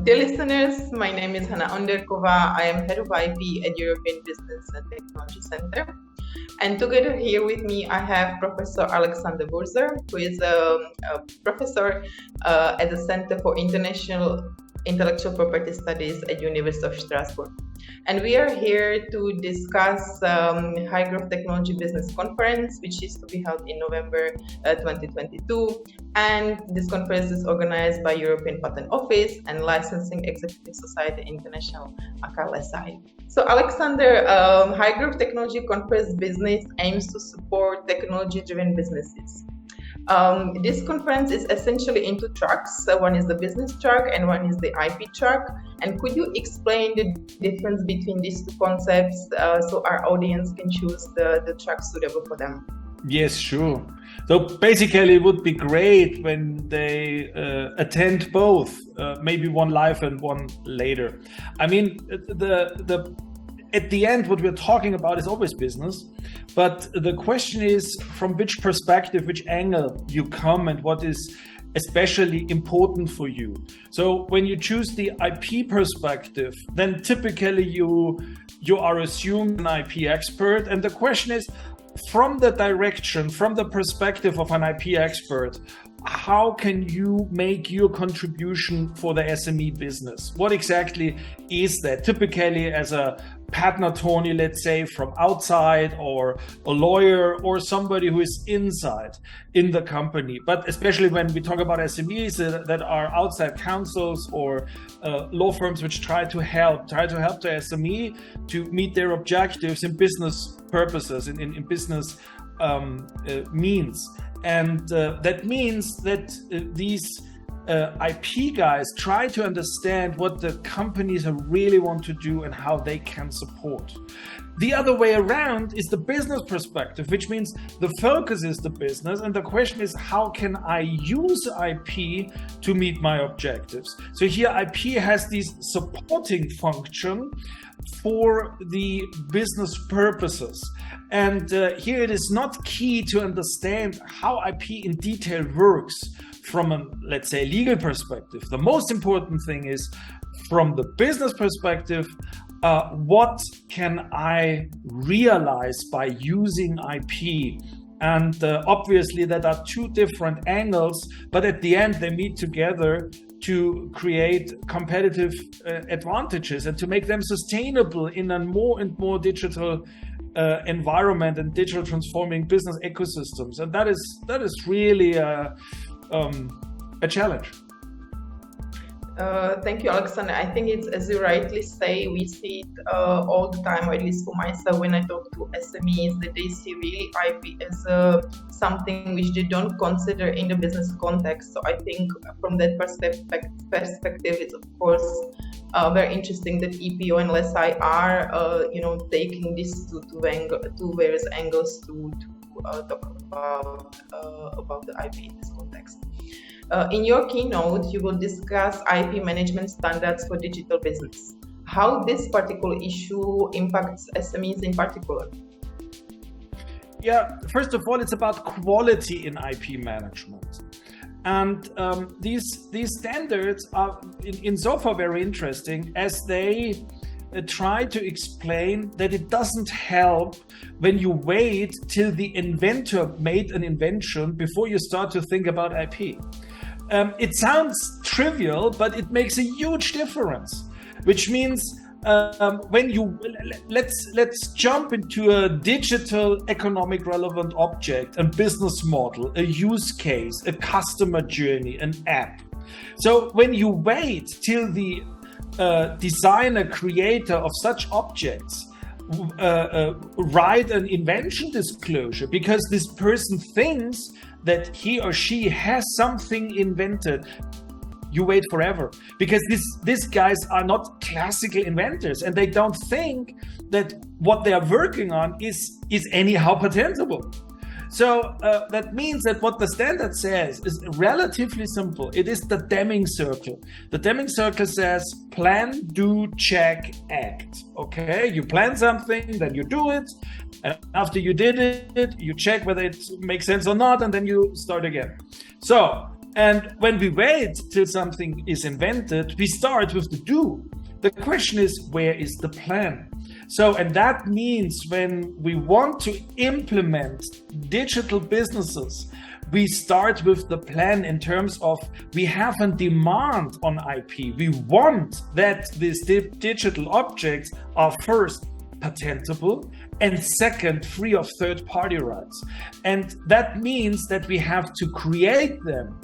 Dear listeners, my name is Hanna Onderkova. I am head of IP at European Business and Technology Center. And together here with me, I have Professor Alexander Wurzer, who is a professor at the Center for International Intellectual Property Studies at University of Strasbourg. And we are here to discuss High Growth Technology Business Conference, which is to be held in November 2022. And this conference is organized by European Patent Office and Licensing Executive Society International, aka. So Alexander, High Growth Technology Conference Business aims to support technology-driven businesses. This conference is essentially in two tracks. One is the business track and one is the IP track. And could you explain the difference between these two concepts so our audience can choose the track suitable for them? Yes, sure. So basically it would be great when they attend both, maybe one live and one later. I mean, at the end, what we're talking about is always business, but the question is from which perspective, which angle you come and what is especially important for you. So when you choose the IP perspective, then typically you are assumed an IP expert. And the question is, from the direction, from the perspective of an IP expert, how can you make your contribution for the SME business? What exactly is that? Typically as a patent attorney, let's say, from outside, or a lawyer, or somebody who is inside in the company. But especially when we talk about SMEs that are outside counsels or law firms which try to help the SME to meet their objectives in business purposes, in business means. And that means that these IP guys try to understand what the companies really want to do and how they can support. The other way around is the business perspective, which means the focus is the business. And the question is, how can I use IP to meet my objectives? So here IP has this supporting function for the business purposes. And here it is not key to understand how IP in detail works from a, let's say, legal perspective. The most important thing is from the business perspective, what can I realize by using IP? And obviously there are two different angles, but at the end they meet together to create competitive advantages and to make them sustainable in a more and more digital environment and digital transforming business ecosystems. And that is really a challenge. Thank you, Alexander. I think it's, as you rightly say, we see it all the time, or at least for myself, when I talk to SMEs, that they see really IP as something which they don't consider in the business context. So I think from that perspective, it's of course very interesting that EPO and LSI are, taking this to various angles to talk about the IP in this context. In your keynote, you will discuss IP management standards for digital business. How this particular issue impacts SMEs in particular? Yeah, first of all, it's about quality in IP management. And these standards are insofar very interesting as they try to explain that it doesn't help when you wait till the inventor made an invention before you start to think about IP. It sounds trivial, but it makes a huge difference, which means when you let's jump into a digital economic relevant object, a business model, a use case, a customer journey, an app. So when you wait till the designer, creator of such objects write an invention disclosure because this person thinks that he or she has something invented, you wait forever, because these guys are not classical inventors and they don't think that what they are working on is anyhow patentable. So that means that what the standard says is relatively simple. It is the Deming circle. The Deming circle says plan, do, check, act. Okay, you plan something, then you do it. And after you did it, you check whether it makes sense or not, and then you start again. So And when we wait till something is invented, we start with the do. The question is, where is the plan? So, and that means when we want to implement digital businesses, we start with the plan in terms of we have a demand on IP. We want that these digital objects are first patentable and second free of third-party rights. And that means that we have to create them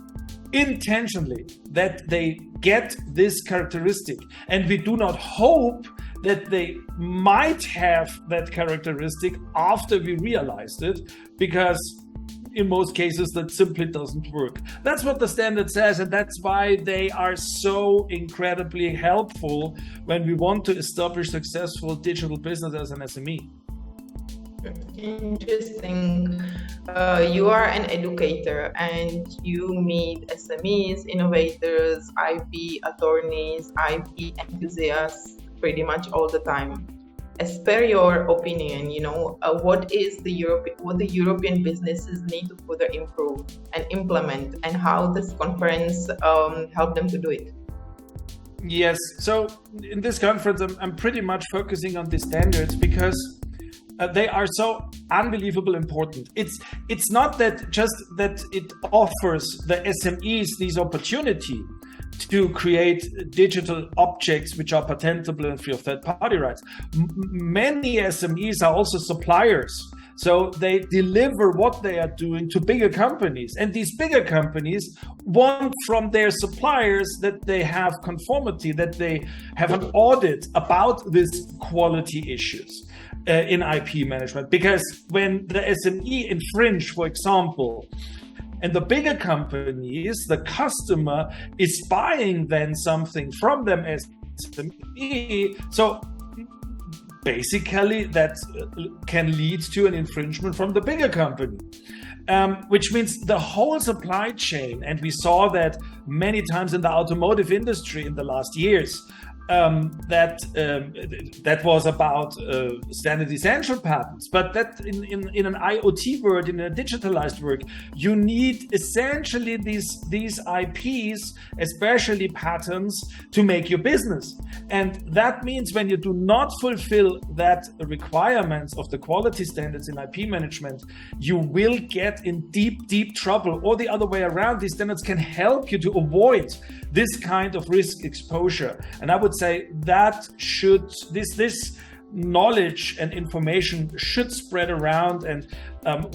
intentionally, that they get this characteristic, and we do not hope that they might have that characteristic after we realized it, because in most cases that simply doesn't work. That's what the standard says, and that's why they are so incredibly helpful when we want to establish successful digital business as an SME. Interesting. You are an educator and you meet SMEs, innovators, IP attorneys, IP enthusiasts pretty much all the time. As per your opinion, what the European businesses need to further improve and implement, and how this conference helped them to do it? Yes. So in this conference, I'm pretty much focusing on the standards because they are so unbelievably important. It's not that just that it offers the SMEs this opportunity to create digital objects which are patentable and free of third-party rights. Many SMEs are also suppliers. So they deliver what they are doing to bigger companies. And these bigger companies want from their suppliers that they have conformity, that they have an audit about these quality issues in IP management. Because when the SME infringe, for example, and the bigger companies, the customer is buying then something from them as SME. So basically that can lead to an infringement from the bigger company, which means the whole supply chain, and we saw that many times in the automotive industry in the last years, that was about standard essential patents, but that in an IoT world, in a digitalized world, you need essentially these IPs, especially patents, to make your business. And that means when you do not fulfill that requirements of the quality standards in IP management, you will get in deep trouble. Or the other way around, these standards can help you to avoid this kind of risk exposure. And I would say that this knowledge and information should spread around, and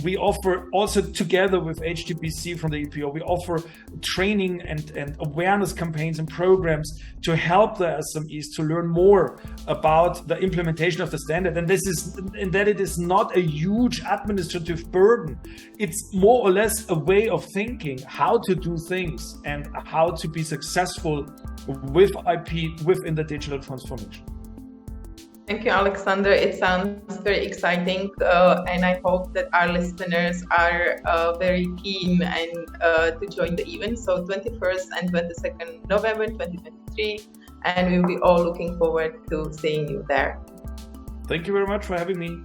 we offer also together with HTBC from the EPO, we offer training and awareness campaigns and programs to help the SMEs to learn more about the implementation of the standard. And that it is not a huge administrative burden. It's more or less a way of thinking how to do things and how to be successful with IP within the digital transformation. Thank you, Alexander. It sounds very exciting, and I hope that our listeners are very keen and to join the event. So 21st and 22nd November 2023, and we'll be all looking forward to seeing you there. Thank you very much for having me.